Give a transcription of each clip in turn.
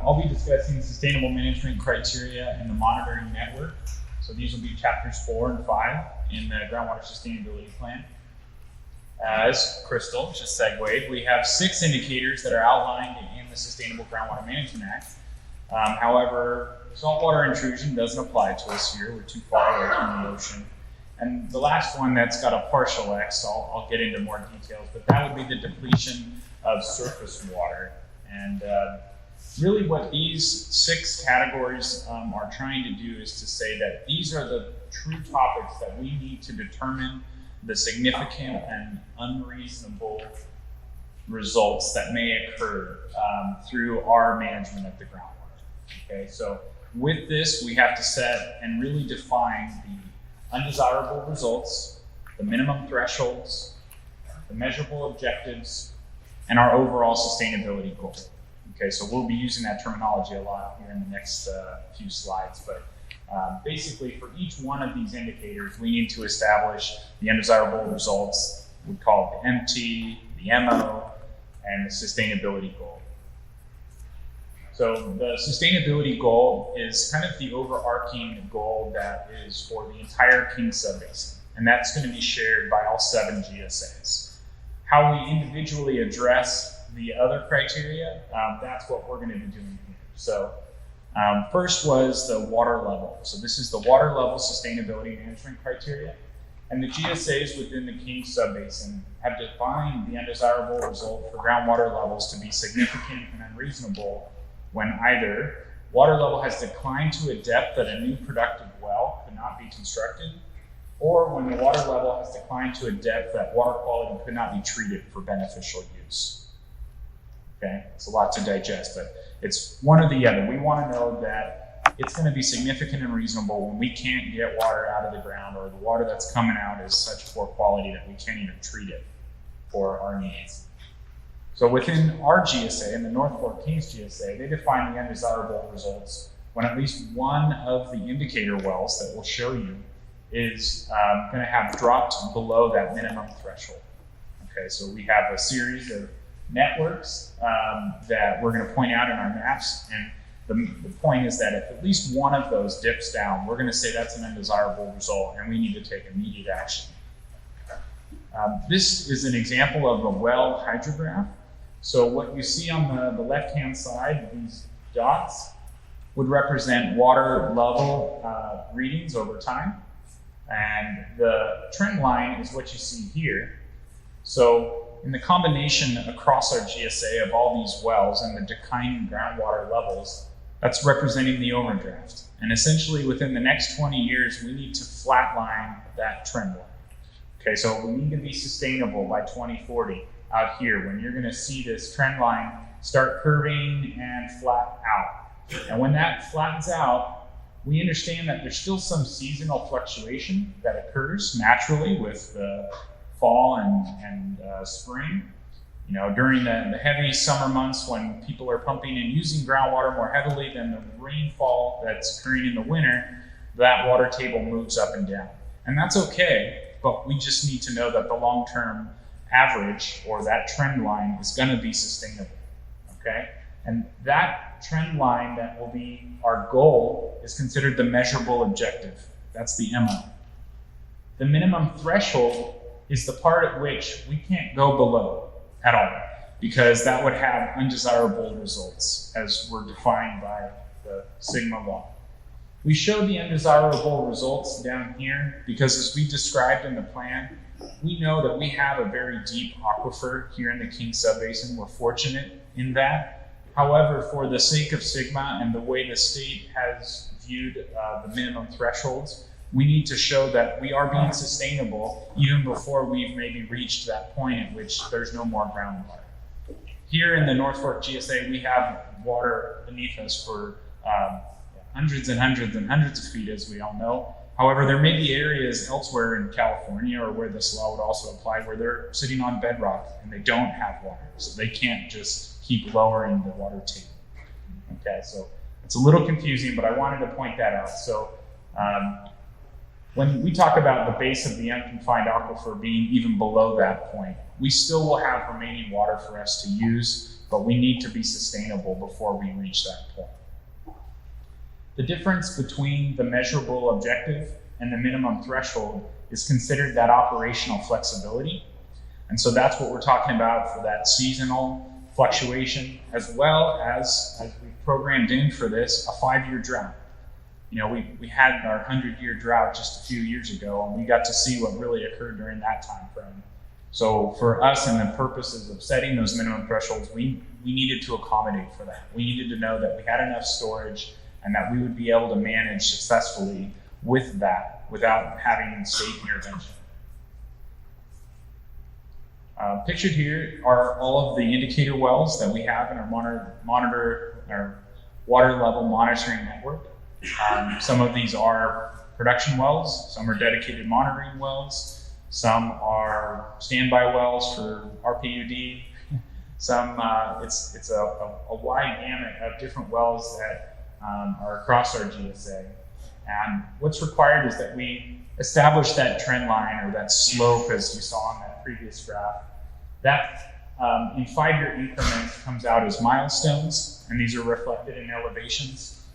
I'll be discussing sustainable management criteria and the monitoring network. So these will be chapters 4 and 5 in the Groundwater Sustainability Plan. As Crystal just segued, we have 6 indicators that are outlined in the Sustainable Groundwater Management Act. However, saltwater intrusion doesn't apply to us here. We're too far away from the ocean. And the last one that's got a partial X, I'll get into more details, but that would be the depletion of surface water. And really what these 6 categories are trying to do is to say that these are the true topics that we need to determine the significant and unreasonable results that may occur through our management of the groundwater. Okay, so with this, we have to set and really define the undesirable results, the minimum thresholds, the measurable objectives, and our overall sustainability goal. Okay, so we'll be using that terminology a lot here in the next few slides, but basically for each one of these indicators, we need to establish the undesirable results. We call it the MT, the MO, and the sustainability goal. So the sustainability goal is kind of the overarching goal that is for the entire King Subbasin, and that's going to be shared by all 7 GSAs. How we individually address the other criteria, that's what we're going to be doing here. So first was the water level. So this is the water level sustainability management criteria. And the GSAs within the King Subbasin have defined the undesirable result for groundwater levels to be significant and unreasonable when either water level has declined to a depth that a new productive well could not be constructed, or when the water level has declined to a depth that water quality could not be treated for beneficial use. Okay, it's a lot to digest, but it's one or the other. We want to know that it's going to be significant and reasonable when we can't get water out of the ground, or the water that's coming out is such poor quality that we can't even treat it for our needs. So within our GSA, in the North Fork Kings GSA, they define the undesirable results when at least one of the indicator wells that we'll show you is going to have dropped below that minimum threshold. Okay, so we have a series of networks that we're going to point out in our maps, and the point is that if at least one of those dips down, we're going to say that's an undesirable result and we need to take immediate action. This is an example of a well hydrograph. So what you see on the left-hand side, these dots would represent water level readings over time, and the trend line is what you see here. So in the combination across our GSA of all these wells and the declining groundwater levels, that's representing the overdraft. And essentially within the next 20 years, we need to flatline that trend line. Okay, so we need to be sustainable by 2040 out here when you're gonna see this trend line start curving and flat out. And when that flattens out, we understand that there's still some seasonal fluctuation that occurs naturally with the fall and spring. You know, during the heavy summer months when people are pumping and using groundwater more heavily than the rainfall that's occurring in the winter, that water table moves up and down. And that's okay, but we just need to know that the long-term average or that trend line is going to be sustainable, okay? And that trend line that will be our goal is considered the measurable objective. That's the MO. The minimum threshold is the part at which we can't go below at all, because that would have undesirable results as were defined by the Sigma law. We show the undesirable results down here because, as we described in the plan, we know that we have a very deep aquifer here in the King Subbasin. We're fortunate in that. However, for the sake of Sigma and the way the state has viewed the minimum thresholds, we need to show that we are being sustainable even before we've maybe reached that point at which there's no more groundwater. Here in the North Fork GSA, we have water beneath us for hundreds and hundreds and hundreds of feet, as we all know. However, there may be areas elsewhere in California or where this law would also apply where they're sitting on bedrock and they don't have water, so they can't just keep lowering the water table. Okay, so it's a little confusing, but I wanted to point that out. So when we talk about the base of the unconfined aquifer being even below that point, we still will have remaining water for us to use but we need to be sustainable before we reach that point. The difference between the measurable objective and the minimum threshold is considered that operational flexibility. And so that's what we're talking about for that seasonal fluctuation, as well as we programmed in for this, a 5-year drought. You know, we had our 100-year drought just a few years ago, and we got to see what really occurred during that time frame. So for us and the purposes of setting those minimum thresholds, we needed to accommodate for that. We needed to know that we had enough storage and that we would be able to manage successfully with that without having state intervention. Pictured here are all of the indicator wells that we have in our our water level monitoring network. Some of these are production wells, some are dedicated monitoring wells, some are standby wells for RPUD. Some it's a wide gamut of different wells that are across our GSA. And what's required is that we establish that trend line or that slope, as you saw on that previous graph. That in 5-year increments comes out as milestones, and these are reflected in elevations.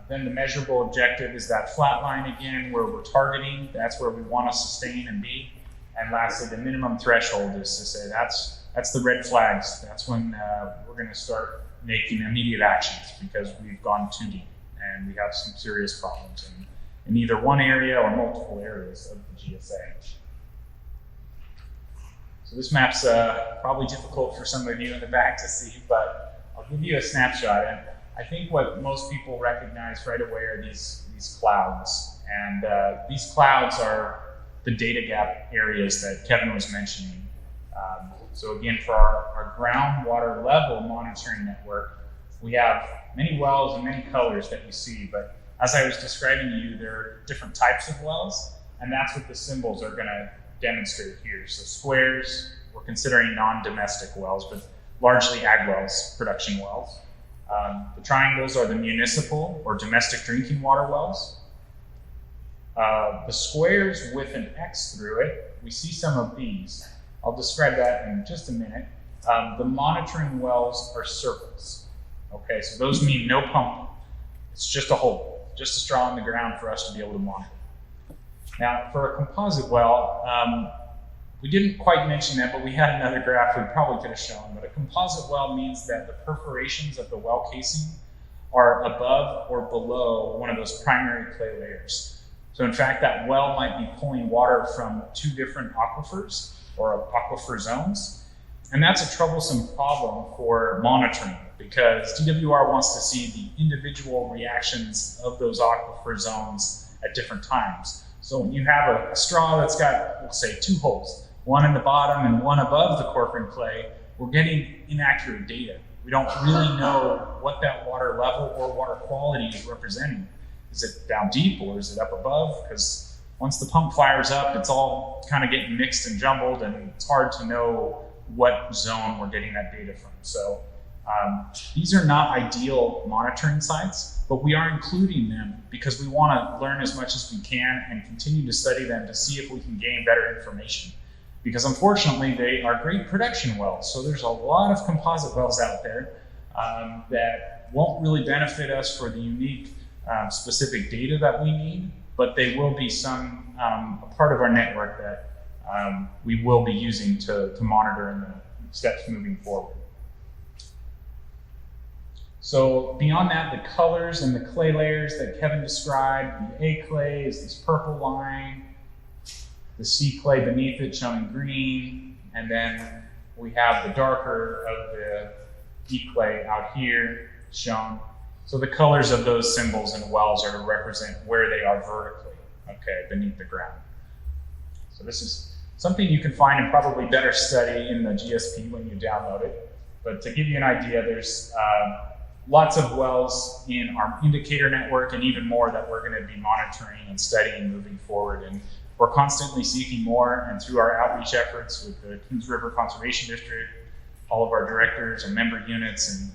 Then the measurable objective is that flat line again, where we're targeting. That's where we want to sustain and be. And lastly, the minimum threshold is to say that's the red flags. That's when we're going to start making immediate actions because we've gone too deep and we have some serious problems in either one area or multiple areas of the GSA. So this map's probably difficult for some of you in the back to see, but I'll give you a snapshot. And I think what most people recognize right away are these clouds. And these clouds are the data gap areas that Kevin was mentioning. So again, for our groundwater level monitoring network, we have many wells and many colors that you see, but as I was describing to you, there are different types of wells, and that's what the symbols are gonna demonstrate here. So squares, we're considering non-domestic wells, but largely ag wells, production wells. The triangles are the municipal or domestic drinking water wells. The squares with an X through it, we see some of these. I'll describe that in just a minute. The monitoring wells are circles. Okay, so those mean no pump. It's just a hole, just a straw in the ground for us to be able to monitor. Now, for a composite well, we didn't quite mention that, but we had another graph we probably could have shown. But a composite well means that the perforations of the well casing are above or below one of those primary clay layers. So in fact, that well might be pulling water from 2 different aquifers or aquifer zones. And that's a troublesome problem for monitoring because DWR wants to see the individual reactions of those aquifer zones at different times. So when you have a straw that's got, we'll say, 2 holes, one in the bottom and one above the corcoran clay, we're getting inaccurate data. We don't really know what that water level or water quality is representing. Is it down deep or is it up above? Because once the pump fires up, it's all kind of getting mixed and jumbled, and it's hard to know what zone we're getting that data from. So these are not ideal monitoring sites, but we are including them because we want to learn as much as we can and continue to study them to see if we can gain better information. Because unfortunately, they are great production wells. So there's a lot of composite wells out there that won't really benefit us for the unique specific data that we need, but they will be a part of our network that we will be using to monitor in the steps moving forward. So beyond that, the colors and the clay layers that Kevin described, the A clay is this purple line, the C clay beneath it showing green, and then we have the darker of the E clay out here shown. So the colors of those symbols and wells are to represent where they are vertically, okay, beneath the ground. So this is something you can find and probably better study in the GSP when you download it. But to give you an idea, there's lots of wells in our indicator network and even more that we're going to be monitoring and studying moving forward. And we're constantly seeking more, and through our outreach efforts with the Kings River Conservation District, all of our directors and member units, and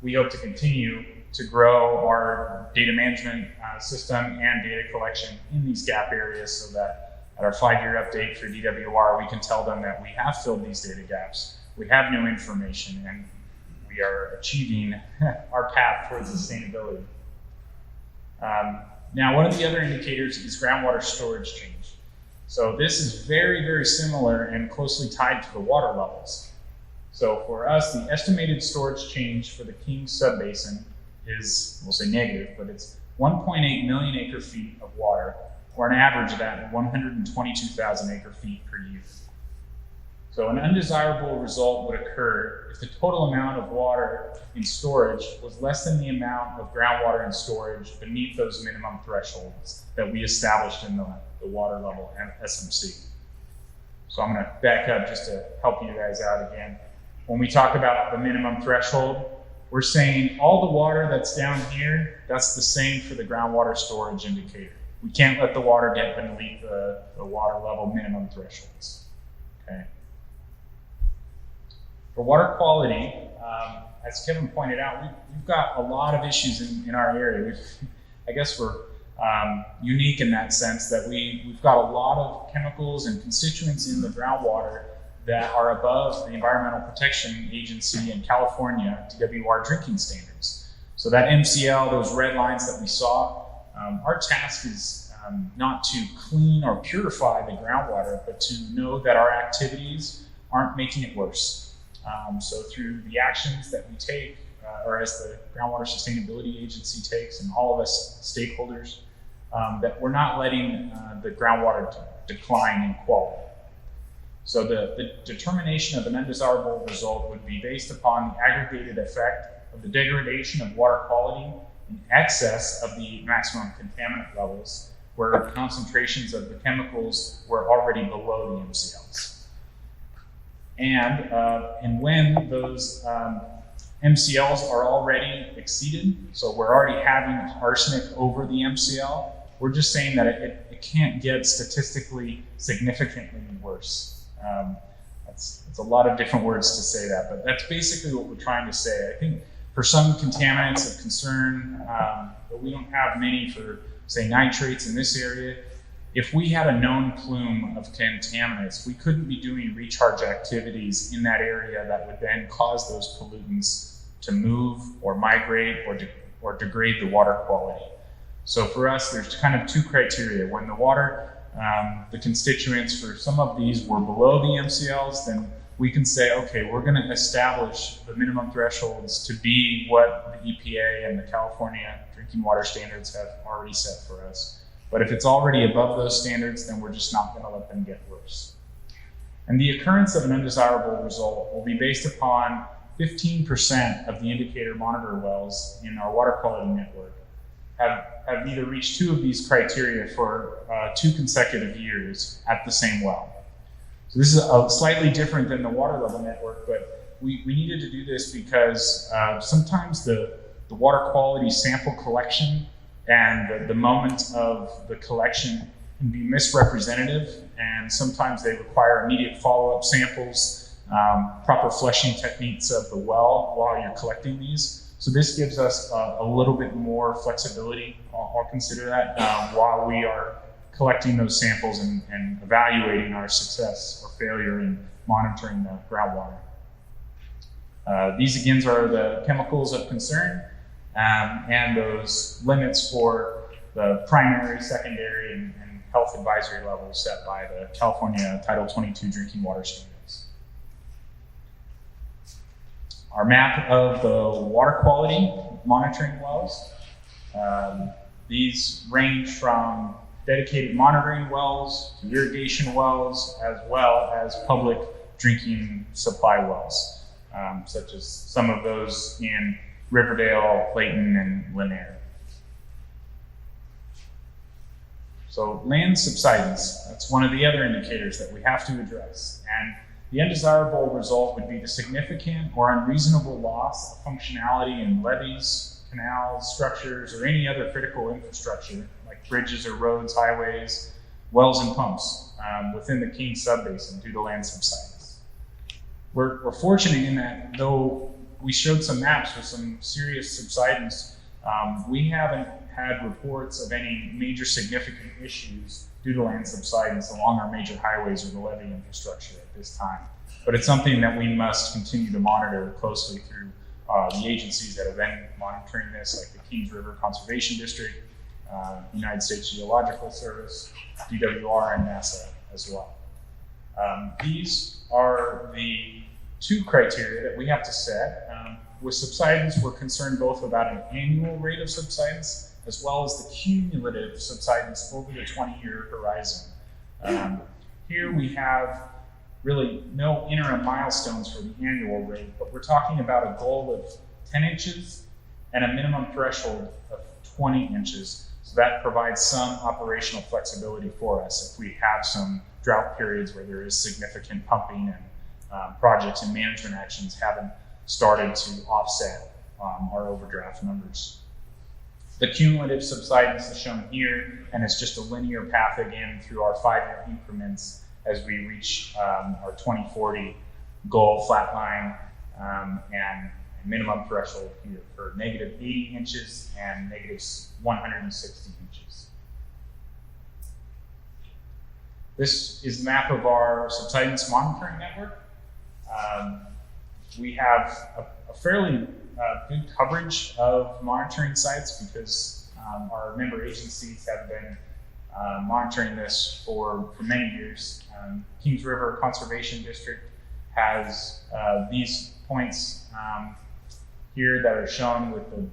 we hope to continue to grow our data management system and data collection in these gap areas so that at our 5-year update for DWR, we can tell them that we have filled these data gaps we have new information and we are achieving our path towards sustainability. Now, one of the other indicators is groundwater storage change. So this is very, very similar and closely tied to the water levels. So for us, the estimated storage change for the King Subbasin is, we'll say negative, but it's 1.8 million acre feet of water, or an average of that 122,000 acre feet per year. So an undesirable result would occur if the total amount of water in storage was less than the amount of groundwater in storage beneath those minimum thresholds that we established in the water level SMC. So I'm going to back up just to help you guys out again. When we talk about the minimum threshold, we're saying all the water that's down here, that's the same for the groundwater storage indicator. We can't let the water get beneath the water level minimum thresholds. Okay. For water quality, as Kevin pointed out, we've got a lot of issues in our area. I guess we're unique in that sense that we've got a lot of chemicals and constituents in the groundwater that are above the Environmental Protection Agency in California DWR drinking standards. So that MCL, those red lines that we saw, our task is not to clean or purify the groundwater, but to know that our activities aren't making it worse. So through the actions that we take, or as the Groundwater Sustainability Agency takes, and all of us stakeholders, that we're not letting the groundwater decline in quality. So the determination of an undesirable result would be based upon the aggregated effect of the degradation of water quality in excess of the maximum contaminant levels, where concentrations of the chemicals were already below the MCLs. And when those MCLs are already exceeded, so we're already having arsenic over the MCL, we're just saying that it can't get statistically significantly worse. It's a lot of different words to say that, but that's basically what we're trying to say. I think for some contaminants of concern, but we don't have many for, say, nitrates in this area. If we had a known plume of contaminants, we couldn't be doing recharge activities in that area that would then cause those pollutants to move or migrate or degrade the water quality. So for us, there's kind of two criteria. When the water, the constituents for some of these were below the MCLs, then we can say, okay, we're going to establish the minimum thresholds to be what the EPA and the California drinking water standards have already set for us. But if it's already above those standards, then we're just not going to let them get worse. And the occurrence of an undesirable result will be based upon 15% of the indicator monitor wells in our water quality network have either reached two of these criteria for 2 consecutive years at the same well. So this is slightly different than the water level network, but we needed to do this because sometimes the water quality sample collection and the moment of the collection can be misrepresentative, and sometimes they require immediate follow-up samples, proper flushing techniques of the well while you're collecting these. So this gives us a little bit more flexibility, I'll consider that, while we are collecting those samples and evaluating our success or failure in monitoring the groundwater. These again are the chemicals of concern, and those limits for the primary, secondary, and health advisory levels set by the California Title 22 drinking water standards. Our map of the water quality monitoring wells. These range from dedicated monitoring wells to irrigation wells, as well as public drinking supply wells, such as some of those in Riverdale, Clayton, and Lanier. So land subsidence, that's one of the other indicators that we have to address. And the undesirable result would be the significant or unreasonable loss of functionality in levees, canals, structures, or any other critical infrastructure, like bridges or roads, highways, wells, and pumps within the King Subbasin due to land subsidence. We're fortunate in that though we showed some maps with some serious subsidence, we haven't had reports of any major significant issues due to land subsidence along our major highways or the levee infrastructure at this time. but it's something that we must continue to monitor closely through the agencies that have been monitoring this, like the Kings River Conservation District, United States Geological Service, DWR, and NASA as well. These are the two criteria that we have to set. With subsidence, we're concerned both about an annual rate of subsidence as well as the cumulative subsidence over the 20-year horizon. Here we have really no interim milestones for the annual rate, but we're talking about a goal of 10 inches and a minimum threshold of 20 inches. So that provides some operational flexibility for us if we have some drought periods where there is significant pumping and projects and management actions haven't started to offset our overdraft numbers. The cumulative subsidence is shown here, and it's just a linear path again through our 5-year increments as we reach our 2040 goal flat line and minimum threshold here for negative 80 inches and negative 160 inches. This is a map of our subsidence monitoring network. We have a fairly good coverage of monitoring sites because our member agencies have been monitoring this for many years. Kings River Conservation District has these points here that are shown with the,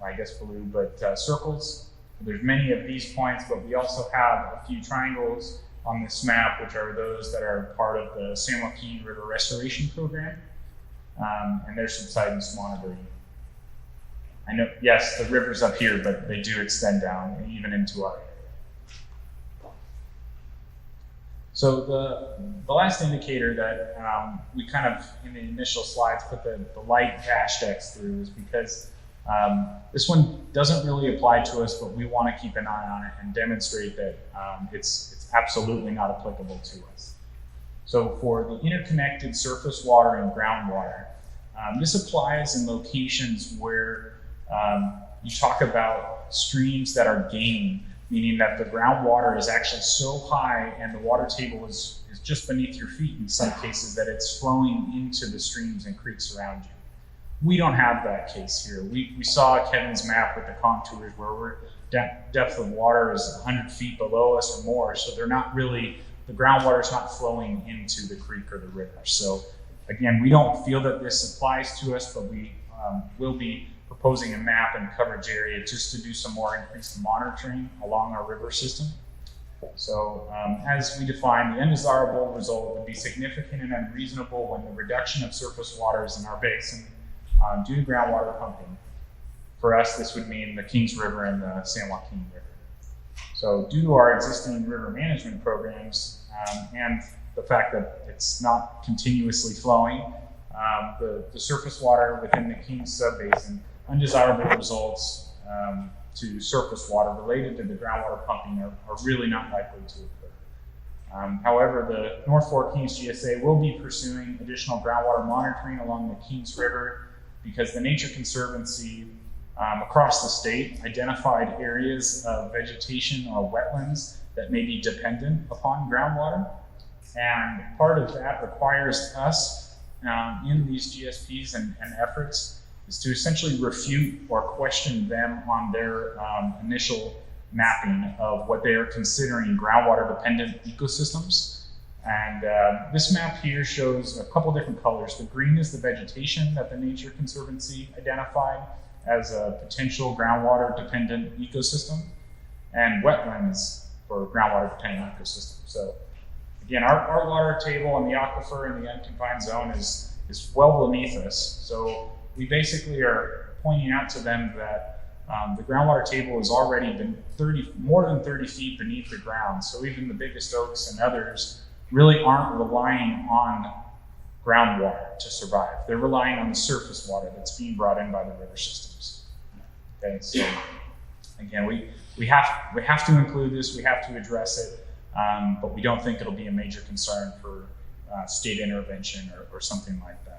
I guess blue, but circles. There's many of these points, but we also have a few triangles on this map, which are those that are part of the San Joaquin River Restoration Program and their subsidence monitoring. I know, yes, the river's up here, but they do extend down and even into our area. So the last indicator that we kind of, in the initial slides, put the light dashed X through is because this one doesn't really apply to us, but we want to keep an eye on it and demonstrate that it's absolutely not applicable to us. So for the interconnected surface water and groundwater, this applies in locations where you talk about streams that are gaining, meaning that the groundwater is actually so high and the water table is just beneath your feet in some cases that it's flowing into the streams and creeks around you. We don't have that case here. We saw Kevin's map with the contours where we're depth of water is 100 feet below us or more, so they're not really, the groundwater is not flowing into the creek or the river. So again, we don't feel that this applies to us, but we will be proposing a map and coverage area just to do some more increased monitoring along our river system. So as we define, the undesirable result would be significant and unreasonable when the reduction of surface waters in our basin due to groundwater pumping. For us, this would mean the Kings River and the San Joaquin River. So due to our existing river management programs and the fact that it's not continuously flowing, the surface water within the Kings subbasin, undesirable results to surface water related to the groundwater pumping are really not likely to occur. However, the North Fork Kings GSA will be pursuing additional groundwater monitoring along the Kings River because the Nature Conservancy across the state identified areas of vegetation or wetlands that may be dependent upon groundwater. And part of that requires us in these GSPs and efforts is to essentially refute or question them on their initial mapping of what they are considering groundwater dependent ecosystems. And this map here shows a couple different colors. The green is the vegetation that the Nature Conservancy identified as a potential groundwater dependent ecosystem, and wetlands for groundwater dependent ecosystem. So again, our water table and the aquifer in the unconfined zone is well beneath us. So we basically are pointing out to them that the groundwater table has already been more than 30 feet beneath the ground. So even the biggest oaks and others really aren't relying on groundwater to survive. They're relying on the surface water that's being brought in by the river systems. Okay, so again, we have to include this, we have to address it, but we don't think it'll be a major concern for state intervention or something like that.